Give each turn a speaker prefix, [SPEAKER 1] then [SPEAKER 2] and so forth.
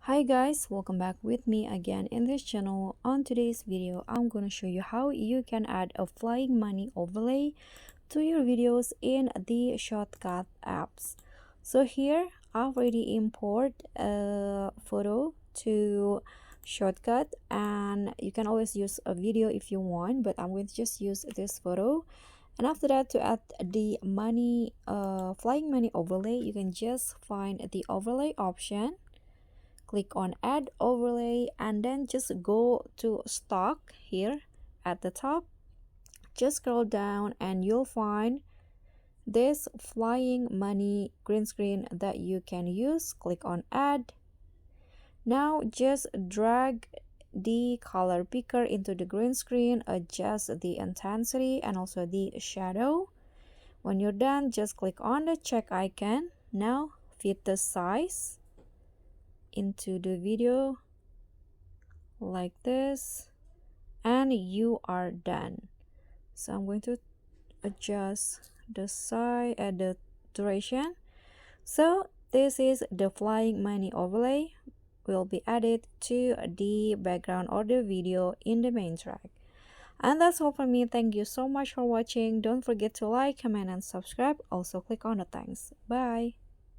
[SPEAKER 1] Hi guys, welcome back with me again in this channel. On today's video, I'm going to show you how you can add a flying money overlay to your videos in the shortcut apps. So here, I've already import a photo to shortcut, and you can always use a video if you want, but I'm going to just use this photo. And after that, to add the flying money overlay, you can just find the overlay option, click on add overlay, and then just go to stock here at the top. Just scroll down and you'll find this flying money green screen that you can use. Click on add. Now just drag the color picker into the green screen, adjust the intensity and also the shadow. When you're done, just click on the check icon. Now fit the size into the video like this, and you are done. So I'm going to adjust the size and the duration. So this is the flying money overlay will be added to the background or the video in the main track. And that's all from me. Thank you so much for watching. Don't forget to like, comment, and subscribe. Also click on the thanks. Bye.